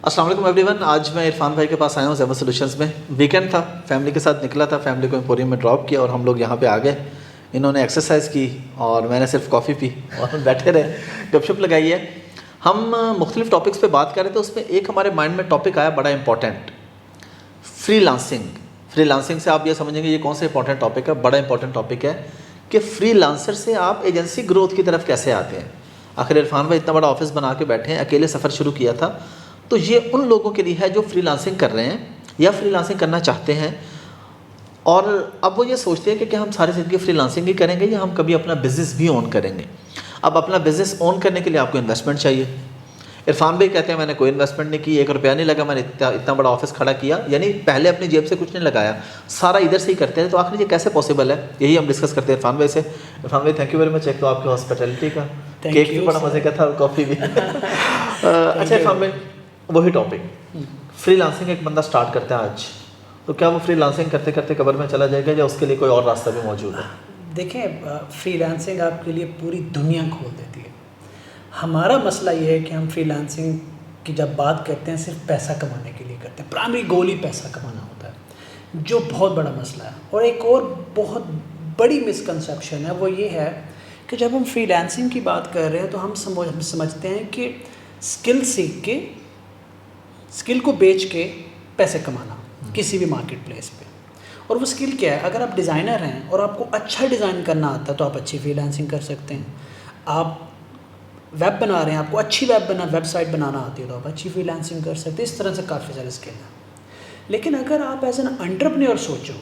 السلام علیکم every one. آج میں عرفان بھائی کے پاس آیا ہوں زیمر سولوشنز میں. ویکینڈ تھا, فیملی کے ساتھ نکلا تھا, فیملی کو ایمپوریم میں ڈراپ کیا اور ہم لوگ یہاں پہ آ گئے. انہوں نے ایکسرسائز کی اور میں نے صرف کافی پی اور بیٹھے رہے, گپ شپ لگائی ہے. ہم مختلف ٹاپکس پہ بات کر رہے تھے, اس میں ایک ہمارے مائنڈ میں ٹاپک آیا بڑا important, free lancing. Free lancing سے آپ یہ سمجھیں گے یہ کون سا امپورٹنٹ ٹاپک ہے. بڑا امپورٹنٹ ٹاپک ہے کہ فری لانسر سے آپ ایجنسی گروتھ کی طرف کیسے آتے ہیں. آخر عرفان بھائی اتنا بڑا آفس بنا کے بیٹھے ہیں, اکیلے سفر شروع کیا تھا. تو یہ ان لوگوں کے لیے ہے جو فری لانسنگ کر رہے ہیں یا فری لانسنگ کرنا چاہتے ہیں, اور اب وہ یہ سوچتے ہیں کہ کیا ہم ساری زندگی فری لانسنگ ہی کریں گے یا ہم کبھی اپنا بزنس بھی اون کریں گے. اب اپنا بزنس اون کرنے کے لیے آپ کو انویسٹمنٹ چاہیے. عرفان بھائی کہتے ہیں میں نے کوئی انویسٹمنٹ نہیں کی, 1 روپیہ نہیں لگا, میں نے اتنا بڑا آفس کھڑا کیا, یعنی پہلے اپنی جیب سے کچھ نہیں لگایا, سارا ادھر سے ہی کرتے ہیں. تو آخر یہ کیسے پاسبل ہے, یہی ہم ڈسکس کرتے ہیں عرفان بھائی سے. عرفان بھائی تھینک یو ویری مچ. ایک تو آپ کی ہاسپٹیلٹی کا, کیک بھی بڑا مزے کا تھا اور کافی بھی. اچھا عرفان بھائی, وہی ٹاپک, فری لانسنگ ایک بندہ سٹارٹ کرتا ہے آج, تو کیا وہ فری لانسنگ کرتے کرتے قبر میں چلا جائے گا یا اس کے لیے کوئی اور راستہ بھی موجود ہے؟ دیکھیں, فری لانسنگ آپ کے لیے پوری دنیا کھول دیتی ہے. ہمارا مسئلہ یہ ہے کہ ہم فری لانسنگ کی جب بات کرتے ہیں صرف پیسہ کمانے کے لیے کرتے ہیں. پرائمری گول ہی پیسہ کمانا ہوتا ہے, جو بہت بڑا مسئلہ ہے. اور ایک اور بہت بڑی مسکنسیپشن ہے, وہ یہ ہے کہ جب ہم فری لانسنگ کی بات کر رہے ہیں تو ہم سمجھتے ہیں کہ اسکل سیکھ کے, اسکل کو بیچ کے پیسے کمانا کسی بھی مارکیٹ پلیس پہ. اور وہ اسکل کیا ہے؟ اگر آپ ڈیزائنر ہیں اور آپ کو اچھا ڈیزائن کرنا آتا ہے تو آپ اچھی فری لانسنگ کر سکتے ہیں. آپ ویب بنا رہے ہیں, آپ کو اچھی ویب سائٹ بنانا آتی ہے تو آپ اچھی فری لانسنگ کر سکتے ہیں. اس طرح سے کافی سارے اسکل ہیں. لیکن اگر آپ ایز این انٹرپرینور سوچو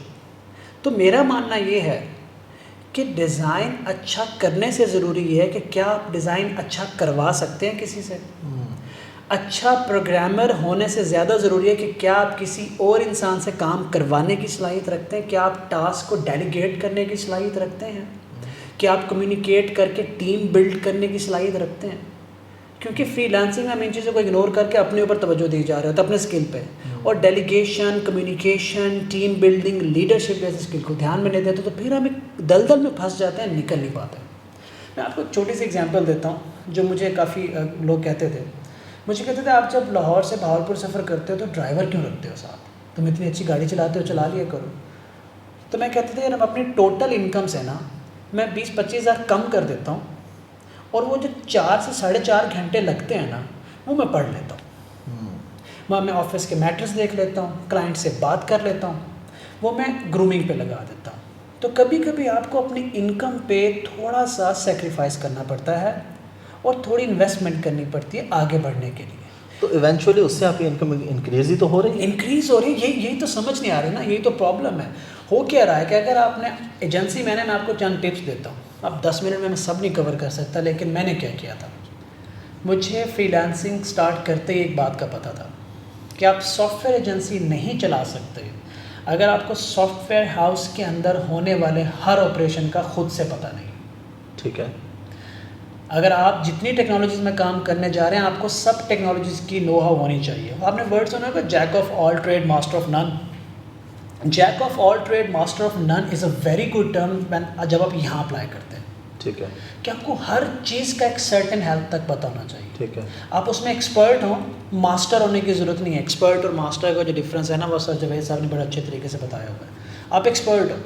تو میرا ماننا یہ ہے کہ ڈیزائن اچھا کرنے سے ضروری یہ ہے کہ کیا آپ ڈیزائن اچھا کروا سکتے ہیں کسی سے. اچھا پروگرامر ہونے سے زیادہ ضروری ہے کہ کیا آپ کسی اور انسان سے کام کروانے کی صلاحیت رکھتے ہیں, کیا آپ ٹاسک کو ڈیلیگیٹ کرنے کی صلاحیت رکھتے ہیں, کیا آپ کمیونیکیٹ کر کے ٹیم بلڈ کرنے کی صلاحیت رکھتے ہیں. کیونکہ فری لانسنگ میں ہم ان چیزوں کو اگنور کر کے اپنے اوپر توجہ دی جا رہے ہوتے ہیں, اپنے اسکل پہ, اور delegation, communication, team building, leadership جیسے اسکل کو دھیان میں نہیں دیتے تو پھر ہم ایک دلدل میں پھنس جاتے ہیں, نکل نہیں پاتے. میں آپ کو ایک چھوٹی سی اگزامپل دیتا ہوں جو مجھے کافی لوگ کہتے تھے. مجھے کہتے تھے آپ جب لاہور سے بہاولپور سفر کرتے ہو تو ڈرائیور کیوں رکھتے ہو ساتھ, تم اتنی اچھی گاڑی چلاتے ہو, چلا لیا کرو. تو میں کہتے تھے یار ہم اپنی ٹوٹل انکم سے نا میں 20-25 ہزار کم کر دیتا ہوں, اور وہ جو 4 سے 4.5 گھنٹے لگتے ہیں نا وہ میں پڑھ لیتا ہوں. وہاں میں آفس کے میٹرز دیکھ لیتا ہوں, کلائنٹ سے بات کر لیتا ہوں, وہ میں گرومنگ پہ لگا دیتا ہوں. تو کبھی کبھی آپ کو اپنی انکم پہ تھوڑا سا سیکریفائس کرنا پڑتا ہے اور تھوڑی انویسٹمنٹ کرنی پڑتی ہے آگے بڑھنے کے لیے. تو ایونچولی اس سے آپ کی انکم انکریز ہی تو ہو رہی ہے. انکریز ہو رہی ہے, یہی تو سمجھ نہیں آ رہی نا, یہی تو پرابلم ہے. ہو کیا رہا ہے کہ اگر آپ نے ایجنسی, میں آپ کو چند ٹپس دیتا ہوں. اب 10 منٹ میں سب نہیں کور کر سکتا, لیکن میں نے کیا کیا تھا. مجھے فری لانسنگ سٹارٹ کرتے ہی ایک بات کا پتہ تھا کہ آپ سافٹ ویئر ایجنسی نہیں چلا سکتے اگر آپ کو سافٹ ویئر ہاؤس کے اندر ہونے والے ہر آپریشن کا خود سے پتہ نہیں. ٹھیک ہے. اگر آپ جتنی ٹیکنالوجیز میں کام کرنے جا رہے ہیں آپ کو سب ٹیکنالوجیز کی نو ہاؤ ہونی چاہیے. آپ نے ورڈ سنا ہوگا jack of all trade master of none. Jack of all trade master of none is a very good term جب آپ یہاں اپلائی کرتے ہیں. ٹھیک ہے. کہ آپ کو ہر چیز کا ایک سرٹن حد تک پتہ ہونا چاہیے. ٹھیک ہے. آپ اس میں ایکسپرٹ ہوں, ماسٹر ہونے کی ضرورت نہیں ہے. ایکسپرٹ اور ماسٹر کا جو ڈفرینس ہے نا وہ سر جاوید صاحب نے بڑے اچھے طریقے سے بتایا ہوا ہے. آپ ایکسپرٹ ہو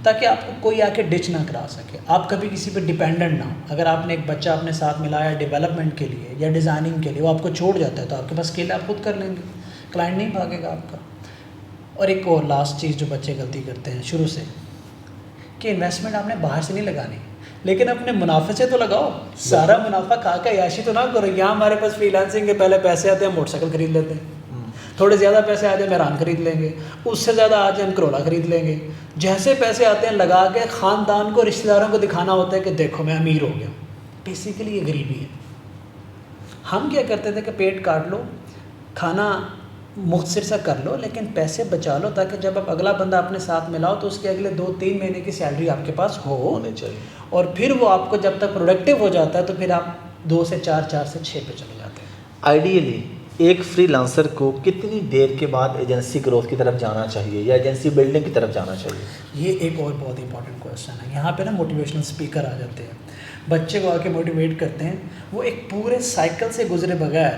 تاکہ آپ کو کوئی آ کے ڈچ نہ کرا سکے, آپ کبھی کسی پہ ڈیپینڈنٹ نہ ہو. اگر آپ نے ایک بچہ اپنے ساتھ ملایا ڈیولپمنٹ کے لیے یا ڈیزائننگ کے لیے, وہ آپ کو چھوڑ جاتا ہے تو آپ کے پاس اسکل آپ خود کر لیں گے, کلائنٹ نہیں بھاگے گا آپ کا. اور ایک اور لاسٹ چیز جو بچے غلطی کرتے ہیں شروع سے, کہ انویسٹمنٹ آپ نے باہر سے نہیں لگانی لیکن اپنے منافع سے تو لگاؤ. سارا منافع کھا کے عیاشی تو نہ کرو. یہاں ہمارے پاس فری لانسنگ کے پہلے پیسے آتے ہیں, موٹر سائیکل خرید لیتے ہیں. تھوڑے زیادہ پیسے آ جائیں میران خرید لیں گے, اس سے زیادہ آ جائیں ہم کرولا خرید لیں گے. جیسے پیسے آتے ہیں لگا کے خاندان کو, رشتہ داروں کو دکھانا ہوتا ہے کہ دیکھو میں امیر ہو گیا. بیسیکلی یہ غریبی ہے. ہم کیا کرتے تھے کہ پیٹ کاٹ لو, کھانا مختصر سا کر لو, لیکن پیسے بچا لو تاکہ جب آپ اگلا بندہ اپنے ساتھ ملاؤ تو اس کے اگلے 2-3 مہینے کی سیلری آپ کے پاس ہونے چاہیے. اور پھر وہ آپ کو جب تک پروڈکٹیو ہو جاتا ہے تو پھر آپ 2 سے 4, 4 سے 6 پہ چلے جاتے ہیں. آئیڈیلی ایک فری لانسر کو کتنی دیر کے بعد ایجنسی گروتھ کی طرف جانا چاہیے یا ایجنسی بلڈنگ کی طرف جانا چاہیے؟ یہ ایک اور بہت امپورٹنٹ کویشچن ہے. یہاں پہ نا موٹیویشنل اسپیکر آ جاتے ہیں, بچے کو آ کے موٹیویٹ کرتے ہیں, وہ ایک پورے سائیکل سے گزرے بغیر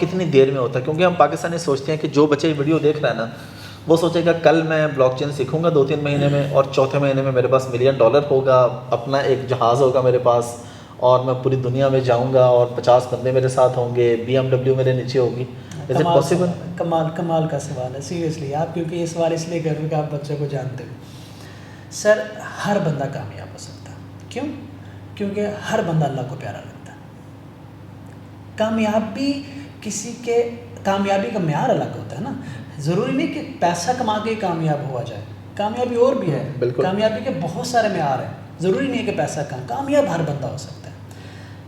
کتنی دیر میں ہوتا ہے. کیونکہ ہم پاکستانی سوچتے ہیں کہ جو بچے ویڈیو دیکھ رہا ہے نا وہ سوچے گا کل میں بلاک چین سیکھوں گا 2-3 مہینے میں اور چوتھے مہینے میں میرے پاس $1 ملین ہوگا, اپنا ایک جہاز ہوگا میرے پاس اور میں پوری دنیا میں جاؤں گا اور 50 بندے میرے ساتھ ہوں گے, BMW میرے نیچے ہوگی. Is it possible? کمال کا سوال ہے سیریسلی آپ, کیونکہ یہ سوال اس لیے کر رہے ہیں کہ آپ بچوں کو جانتے ہو. سر ہر بندہ کامیاب ہو سکتا ہے. کیوں؟ کیونکہ ہر بندہ اللہ کو پیارا لگتا ہے. کامیابی کا معیار الگ ہوتا ہے نا. ضروری نہیں کہ پیسہ کما کے کامیاب ہوا جائے, کامیابی اور بھی ہے. کامیابی کے بہت سارے معیار ہیں, ضروری نہیں ہے کہ پیسہ کامیاب ہر بندہ ہو سکتا ہے.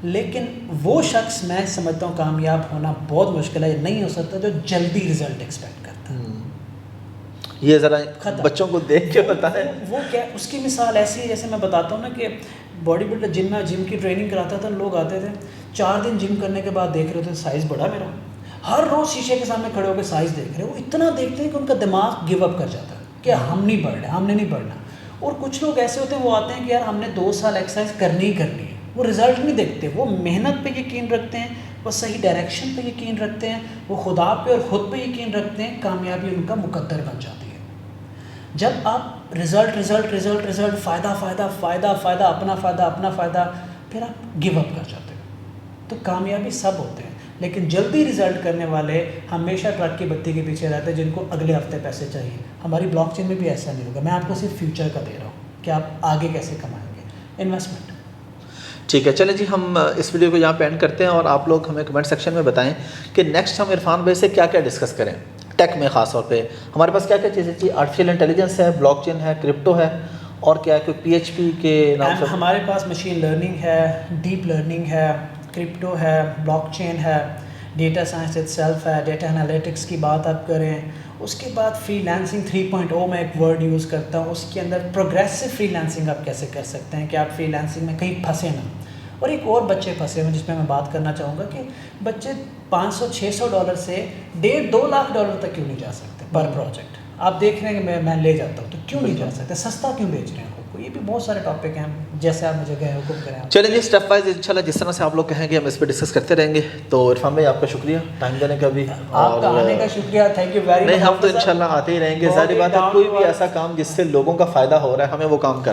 لیکن وہ شخص میں سمجھتا ہوں کامیاب ہونا بہت مشکل ہے, نہیں ہو سکتا جو جلدی رزلٹ ایکسپیکٹ کرتا ہے. یہ ذرا بچوں کو دیکھ کے بتائیں. وہ کیا, اس کی مثال ایسی ہے جیسے میں بتاتا ہوں نا کہ باڈی بلڈر جم کی ٹریننگ کراتا تھا, لوگ آتے تھے 4 دن جم کرنے کے بعد دیکھ رہے تھے سائز بڑھا میرا, ہر روز شیشے کے سامنے کھڑے ہو کے سائز دیکھ رہے. وہ اتنا دیکھتے ہیں کہ ان کا دماغ گیو اپ کر جاتا ہے کہ ہم نہیں بڑھ رہے, ہم نے نہیں بڑھنا. اور کچھ لوگ ایسے ہوتے ہیں وہ آتے ہیں کہ یار ہم نے 2 سال ایکسرسائز کرنی ہی کرنی ہے. وہ رزلٹ نہیں دیکھتے, وہ محنت پہ یقین رکھتے ہیں, وہ صحیح ڈائریکشن پہ یقین رکھتے ہیں, وہ خدا پہ اور خود پہ یقین رکھتے ہیں. کامیابی ان کا مقدر بن جاتی ہے. جب آپ رزلٹ فائدہ اپنا فائدہ پھر آپ گیو اپ کر جاتے ہو. تو کامیابی سب ہوتے ہیں, لیکن جلدی رزلٹ کرنے والے ہمیشہ ٹرک کی بتی کے پیچھے رہتے ہیں جن کو اگلے ہفتے پیسے چاہیے. ہماری بلاک چین میں بھی ایسا نہیں ہوگا. میں آپ کو صرف فیوچر کا دے رہا ہوں کہ آپ آگے کیسے کمائیں گے. انویسٹمنٹ. ٹھیک ہے, چلیں جی ہم اس ویڈیو کو یہاں پہ اینڈ کرتے ہیں اور آپ لوگ ہمیں کمنٹ سیکشن میں بتائیں کہ نیکسٹ ہم عرفان بھائی سے کیا کیا ڈسکس کریں ٹیک میں. خاص طور پہ ہمارے پاس کیا کیا چیزیں چاہیے. آرٹیفیشیل انٹیلیجنس ہے, بلاک چین ہے, کرپٹو ہے, اور کیا ہے کوئی PHP کے نام سے. ہمارے پاس مشین لرننگ ہے, ڈیپ لرننگ ہے, کرپٹو ہے, بلاک چین ہے, ڈیٹا سائنس اٹ سیلف ہے, ڈیٹا انالیٹکس کی بات آپ کریں. اس کے بعد فری لانسنگ 3.0 میں ایک ورڈ یوز کرتا ہوں, اس کے اندر پروگریسو فری لانسنگ آپ کیسے کر سکتے ہیں کہ آپ فری لانسنگ میں کہیں پھنسے نہ. اور ایک اور بچے پھنسے ہوئے جس میں بات کرنا چاہوں گا کہ بچے $500-600 سے $1.5-2 لاکھ تک کیوں نہیں جا سکتے پر پروجیکٹ. آپ دیکھ رہے ہیں کہ میں لے جاتا ہوں تو کیوں نہیں جا سکتے, سستا کیوں بیچ رہے ہیں خود کو. یہ بھی بہت سارے ٹاپک ہیں, جیسے آپ مجھے کہیں حکم کریں. چلیں جی اسٹیپ وائز انشاءاللہ جس طرح سے آپ لوگ کہیں گے ہم اس پہ ڈسکس کرتے رہیں گے. تو عرفان بھائی آپ کا شکریہ ٹائم دینے کا بھی, آپ کا آنے کا شکریہ, تھینک یو ویری مچ. نہیں ہم تو انشاءاللہ آتے ہی رہیں گے. ظاہر بات ہے کوئی بھی ایسا کام جس سے لوگوں کا فائدہ ہو رہا ہے ہمیں وہ کام کرنا